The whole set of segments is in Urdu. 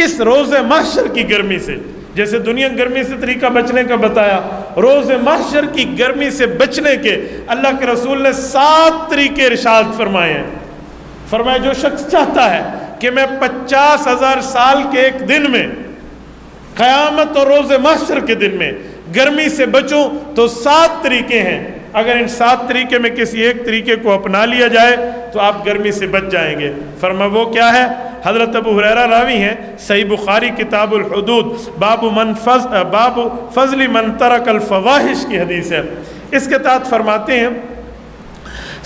اس روز محشر کی گرمی سے، جیسے دنیا گرمی سے طریقہ بچنے کا بتایا، روز محشر کی گرمی سے بچنے کے اللہ کے رسول نے 7 طریقے ارشاد فرمائے ہیں۔ فرمایا جو شخص چاہتا ہے کہ میں 50,000 سال کے ایک دن میں، قیامت اور روز محشر کے دن میں گرمی سے بچوں، تو 7 طریقے ہیں، اگر ان 7 طریقے میں کسی ایک طریقے کو اپنا لیا جائے تو آپ گرمی سے بچ جائیں گے۔ فرمایا وہ کیا ہے؟ حضرت ابو ہریرہ راوی ہیں، صحیح بخاری کتاب الحدود، باب فضل من ترک الفواحش کی حدیث ہے۔ اس کے تحت فرماتے ہیں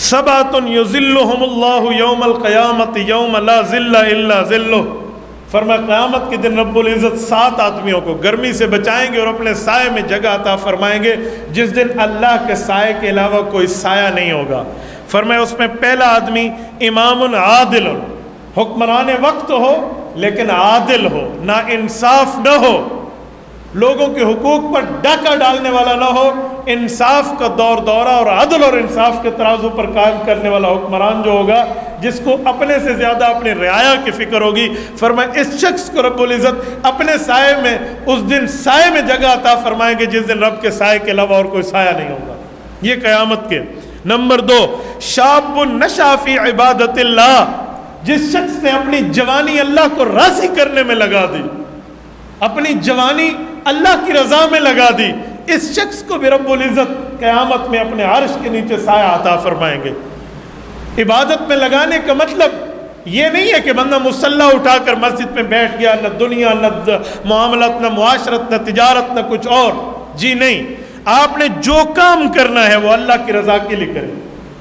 سبعۃ یظلھم اللہ یوم القیامۃ یوم لا ظل الا ظلہ۔ فرمایا قیامت کے دن رب العزت 7 آدمیوں کو گرمی سے بچائیں گے اور اپنے سائے میں جگہ عطا فرمائیں گے جس دن اللہ کے سائے کے علاوہ کوئی سایہ نہیں ہوگا۔ فرمایا اس میں پہلا آدمی امام عادل، حکمران وقت ہو لیکن عادل ہو، نا انصاف نہ ہو، لوگوں کے حقوق پر ڈاکہ ڈالنے والا نہ ہو، انصاف کا دور دورہ اور عدل اور انصاف کے ترازو پر قائم کرنے والا حکمران جو ہوگا، جس کو اپنے سے زیادہ اپنی رعایا کی فکر ہوگی۔ فرمایا اس شخص کو رب العزت اپنے سائے میں اس دن سائے میں جگہ عطا فرمائیں گے جس دن رب کے سائے کے علاوہ اور کوئی سایہ نہیں ہوگا۔ یہ قیامت کے۔ نمبر 2، شاب نشأ فی عبادت اللہ، جس شخص نے اپنی جوانی اللہ کو راضی کرنے میں لگا دی، اپنی جوانی اللہ کی رضا میں لگا دی، اس شخص کو بھی رب العزت قیامت میں اپنے عرش کے نیچے سایہ عطا فرمائیں گے۔ عبادت میں لگانے کا مطلب یہ نہیں ہے کہ بندہ مصلی اٹھا کر مسجد میں بیٹھ گیا، نہ دنیا، نہ معاملات، نہ معاشرت، نہ تجارت، نہ کچھ اور، جی نہیں، آپ نے جو کام کرنا ہے وہ اللہ کی رضا کے لیے کریں۔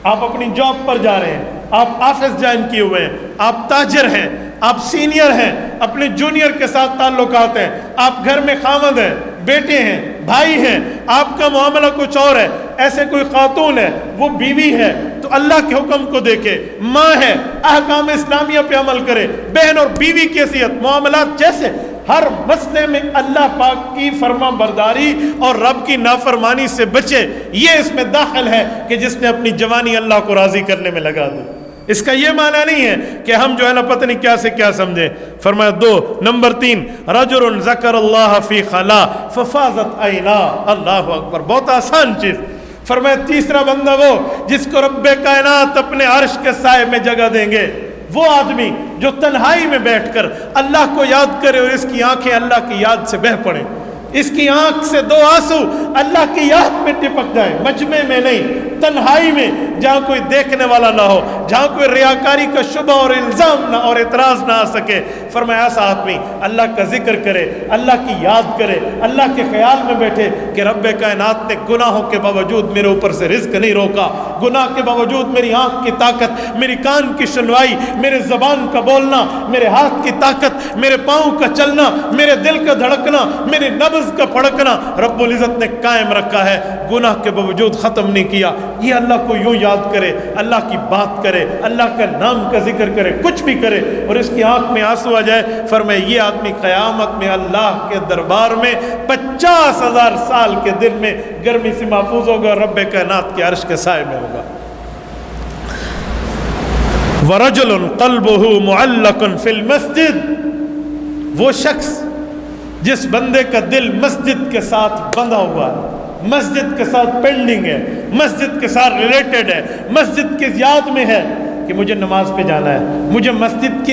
آپ اپنی جاب پر جا رہے ہیں، آپ آفس جوائن کیے ہوئے ہیں، آپ تاجر ہیں، آپ سینئر ہیں، اپنے جونیئر کے ساتھ تعلقات ہیں، آپ گھر میں خامد ہیں، بیٹے ہیں، بھائی ہیں، آپ کا معاملہ کچھ اور ہے، ایسے کوئی خاتون ہے، وہ بیوی ہے تو اللہ کے حکم کو دیکھے، ماں ہے احکام اسلامیہ پہ عمل کرے، بہن اور بیوی کی حیثیت، معاملات جیسے ہر مسئلے میں اللہ پاک کی فرما برداری اور رب کی نافرمانی سے بچے، یہ اس میں داخل ہے کہ جس نے اپنی جوانی اللہ کو راضی کرنے میں لگا دی۔ اس کا یہ معنی نہیں ہے کہ ہم جو ہے نا پتہ نہیں کیا سے کیا سمجھیں۔ فرمایا 2، نمبر 3، رجل ذکر اللہ فی خلا ففاضت عینا، اللہ اکبر، بہت آسان چیز۔ فرمایا تیسرا بندہ وہ جس کو رب کائنات اپنے عرش کے سائے میں جگہ دیں گے، وہ آدمی جو تنہائی میں بیٹھ کر اللہ کو یاد کرے اور اس کی آنکھیں اللہ کی یاد سے بہہ پڑیں، اس کی آنکھ سے 2 آنسو اللہ کی یاد میں ٹپک جائیں، مجمع میں نہیں، تنہائی میں، جہاں کوئی دیکھنے والا نہ ہو، جہاں کوئی ریاکاری کا شبہ اور الزام نہ اور اعتراض نہ آ سکے۔ فرمایا ایسا آدمی اللہ کا ذکر کرے، اللہ کی یاد کرے، اللہ کے خیال میں بیٹھے کہ رب کائنات نے گناہوں کے باوجود میرے اوپر سے رزق نہیں روکا، گناہ کے باوجود میری آنکھ کی طاقت، میری کان کی سنوائی، میرے زبان کا بولنا، میرے ہاتھ کی طاقت، میرے پاؤں کا چلنا، میرے دل کا دھڑکنا، میرے نبض کا پھڑکنا رب العزت نے قائم رکھا ہے، گناہ کے باوجود ختم نہیں کیا۔ یہ اللہ کو یوں یاد کرے، اللہ کی بات کرے، اللہ کا نام کا ذکر کرے، کچھ بھی کرے اور اس کی آنکھ میں آنسو آ جائے، فرمائے یہ آدمی قیامت میں اللہ کے دربار میں 50,000 سال کے دن میں گرمی سے محفوظ ہوگا، رب کائنات کے عرش کے سائے میں ہوگا۔ وَرَجُلٌ قَلْبُهُ مُعَلَّقٌ فِي الْمَسْجِدِ، وہ شخص جس بندے کا دل مسجد کے ساتھ بندھا ہوا ہے، مسجد کے ساتھ پینڈنگ ہے، مسجد کے ساتھ ریلیٹڈ ہے، مسجد کی یاد میں ہے کہ مجھے نماز پہ جانا ہے، مجھے مسجد کی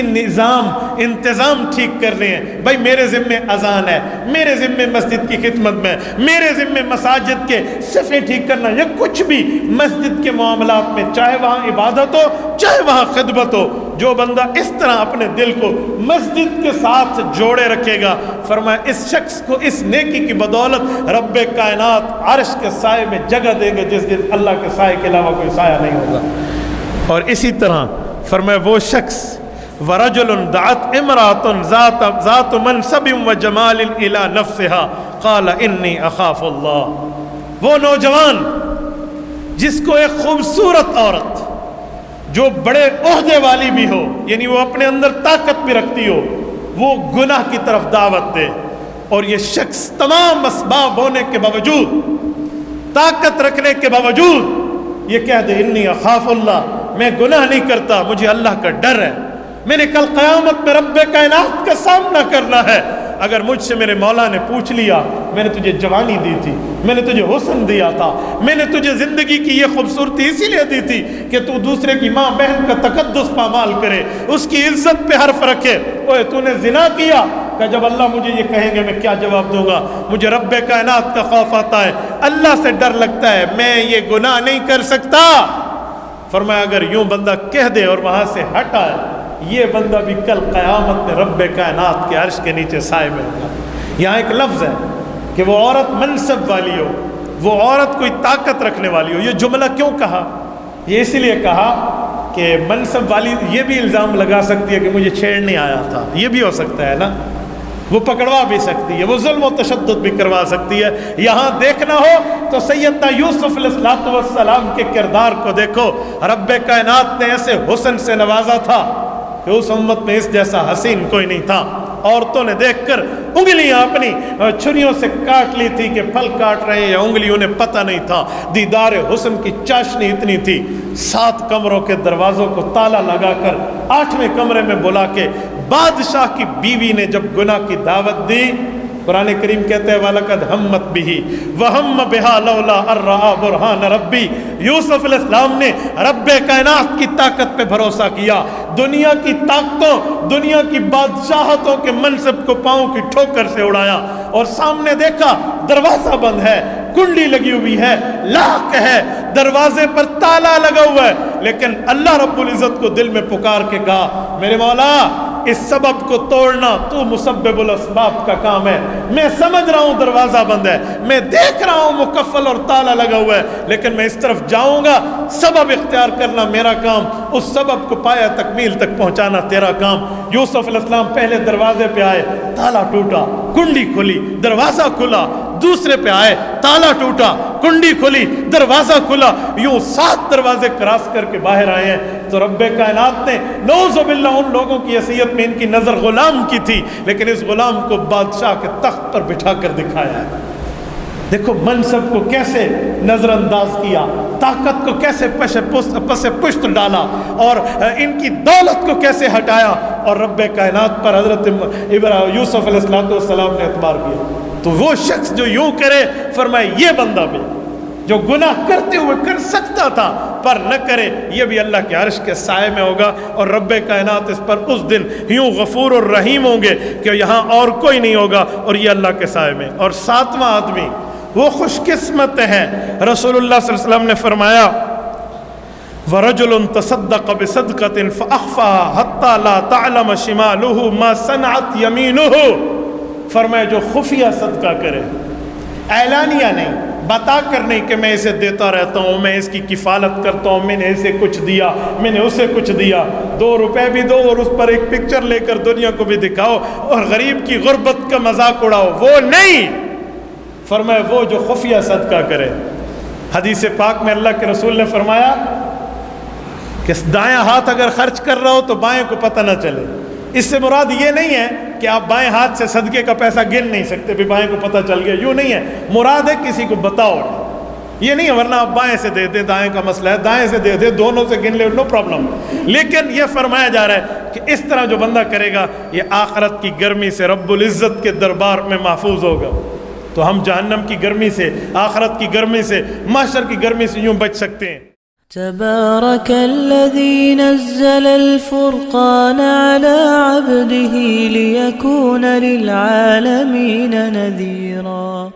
انتظام ٹھیک کرنے ہیں، بھائی میرے ذمے اذان ہے، میرے ذمے مسجد کی خدمت میں، میرے ذمے مساجد کے صفیں ٹھیک کرنا، یا کچھ بھی مسجد کے معاملات میں، چاہے وہاں عبادت ہو چاہے وہاں خدمت ہو، جو بندہ اس طرح اپنے دل کو مسجد کے ساتھ جوڑے رکھے گا، فرمایا اس شخص کو اس نیکی کی بدولت رب کائنات عرش کے سائے میں جگہ دیں گے جس دن اللہ کے سائے کے علاوہ کوئی سایہ نہیں ہوگا۔ اور اسی طرح فرمایا وہ شخص وَرَجُلٌ دَعَتْ امْرَأَةٌ ذَاتُ مَنْصَبٍ وَجَمَالٍ إِلَى نَفْسِهَا قَالَ إِنِّي أَخَافُ اللَّهَ، وہ نوجوان جس کو ایک خوبصورت عورت جو بڑے عہدے والی بھی ہو، یعنی وہ اپنے اندر طاقت بھی رکھتی ہو، وہ گناہ کی طرف دعوت دے، اور یہ شخص تمام اسباب ہونے کے باوجود، طاقت رکھنے کے باوجود یہ کہہ دے انی اخاف اللہ، میں گناہ نہیں کرتا، مجھے اللہ کا ڈر ہے، میں نے کل قیامت میں رب کائنات کا سامنا کرنا ہے. اگر مجھ سے میرے مولا نے پوچھ لیا میں نے تجھے جوانی دی تھی, میں نے تجھے حسن دیا تھا, میں نے تجھے زندگی کی یہ خوبصورتی اسی لیے دی تھی کہ تو دوسرے کی ماں بہن کا تقدس پامال کرے, اس کی عزت پہ حرف رکھے, اوے تو نے زنا کیا, کہ جب اللہ مجھے یہ کہیں گے میں کیا جواب دوں گا؟ مجھے رب کائنات کا خوف آتا ہے, اللہ سے ڈر لگتا ہے, میں یہ گناہ نہیں کر سکتا. فرمایا اگر یوں بندہ کہہ دے اور وہاں سے ہٹ آئے, یہ بندہ بھی کل قیامت میں رب کائنات کے عرش کے نیچے سائے میں ہوگا. یہاں ایک لفظ ہے کہ وہ عورت منصب والی ہو, وہ عورت کوئی طاقت رکھنے والی ہو. یہ جملہ کیوں کہا؟ یہ اس لیے کہا کہ منصب والی یہ بھی الزام لگا سکتی ہے کہ مجھے چھیڑنے آیا تھا, یہ بھی ہو سکتا ہے نا, وہ پکڑوا بھی سکتی ہے, وہ ظلم و تشدد بھی کروا سکتی ہے. یہاں دیکھنا ہو تو سیدنا یوسف علیہ السلام کے کردار کو دیکھو. رب کائنات نے ایسے حسن سے نوازا تھا کہ اس امت میں اس جیسا حسین کوئی نہیں تھا. عورتوں نے دیکھ کر انگلیاں اپنی چھریوں سے کاٹ لی تھی کہ پھل کاٹ رہے ہیں یا انگلی, انہیں پتہ نہیں تھا. دیدار حسن کی چاشنی اتنی تھی, 7 کمروں کے دروازوں کو تالا لگا کر 8ویں کمرے میں بلا کے بادشاہ کی بیوی نے جب گناہ کی دعوت دی, قرآن کریم کہتے ہیں وَلَقَدْ هَمَّتْ بِهِ وَهَمَّ بِهَا لَوْلَا أَن رَّأَىٰ بُرْهَانَ رَبِّهِ. یوسف علیہ السلام نے رب کائنات کی طاقت پہ بھروسہ کیا. دنیا کی طاقتوں, دنیا کی بادشاہتوں کے منصب کو پاؤں کی ٹھوکر سے اڑایا اور سامنے دیکھا دروازہ بند ہے, کنڈی لگی ہوئی ہے, لاک ہے, دروازے پر تالا لگا ہوا ہے, لیکن اللہ رب العزت کو دل میں پکار کے کہا میرے مولا اس سبب کو توڑنا تو مسبب الاسباب کا کام ہے. میں سمجھ رہا ہوں دروازہ بند ہے, میں دیکھ رہا ہوں مکفل اور تالا لگا ہوا ہے, لیکن میں اس طرف جاؤں گا, سبب اختیار کرنا میرا کام, اس سبب کو پایا تکمیل تک پہنچانا تیرا کام. یوسف علیہ السلام پہلے دروازے پہ آئے, تالا ٹوٹا, کنڈی کھلی, دروازہ کھلا. دوسرے پہ آئے, تالا ٹوٹا, کنڈی کھلی, دروازہ کھلا. یوں 7 دروازے کراس کر کے باہر آئے ہیں. تو رب کائنات نے نعوذ باللہ ان لوگوں کی حیثیت میں ان کی نظر غلام کی تھی, لیکن اس غلام کو بادشاہ کے تخت پر بٹھا کر دکھایا ہے. دیکھو منصب کو کیسے نظر انداز کیا, طاقت کو کیسے پس پشت ڈالا, اور ان کی دولت کو کیسے ہٹایا, اور رب کائنات پر حضرت یوسف علیہ السلام نے اعتبار کیا. تو وہ شخص جو یوں کرے, فرمائے یہ بندہ بھی جو گناہ کرتے ہوئے کر سکتا تھا پر نہ کرے, یہ بھی اللہ کے عرش کے سائے میں ہوگا. اور رب کائنات اس پر اس دن یوں غفور اور رحیم ہوں گے کہ یہاں اور کوئی نہیں ہوگا, اور یہ اللہ کے سائے میں. اور 7واں آدمی وہ خوش قسمت ہے. رسول اللہ صلی اللہ علیہ وسلم نے فرمایا وَرَجُلٌ تَصَدَّقَ بِصَدْقَةٍ فَأَخْفَاهَا حَتَّى لَا تَعْلَمَ شِمَالُهُ مَا صَنَعَتْ يَمِينُهُ. فرمایا جو خفیہ صدقہ کرے, اعلانیہ نہیں, بتا کر نہیں کہ میں اسے دیتا رہتا ہوں, میں اس کی کفالت کرتا ہوں, میں نے اسے کچھ دیا, میں نے اسے کچھ دیا, 2 روپے بھی دو اور اس پر ایک پکچر لے کر دنیا کو بھی دکھاؤ اور غریب کی غربت کا مذاق اڑاؤ, وہ نہیں. فرمایا وہ جو خفیہ صدقہ کرے. حدیث پاک میں اللہ کے رسول نے فرمایا کہ دائیں ہاتھ اگر خرچ کر رہا ہو تو بائیں کو پتہ نہ چلے. اس سے مراد یہ نہیں ہے کہ آپ بائیں ہاتھ سے صدقے کا پیسہ گن نہیں سکتے بھی بائیں کو پتہ چل گیا, یوں نہیں ہے. مراد ہے کسی کو بتاؤ, یہ نہیں ہے, ورنہ آپ بائیں سے دے دیں, دائیں کا مسئلہ ہے, دائیں سے دے دیں, دونوں سے گن لے, نو پرابلم. لیکن یہ فرمایا جا رہا ہے کہ اس طرح جو بندہ کرے گا یہ آخرت کی گرمی سے رب العزت کے دربار میں محفوظ ہوگا. تو ہم جہنم کی گرمی سے, آخرت کی گرمی سے, محشر کی گرمی سے یوں بچ سکتے ہیں. تبارك الذي نزل الفرقان على عبده ليكون للعالمين نذيرا.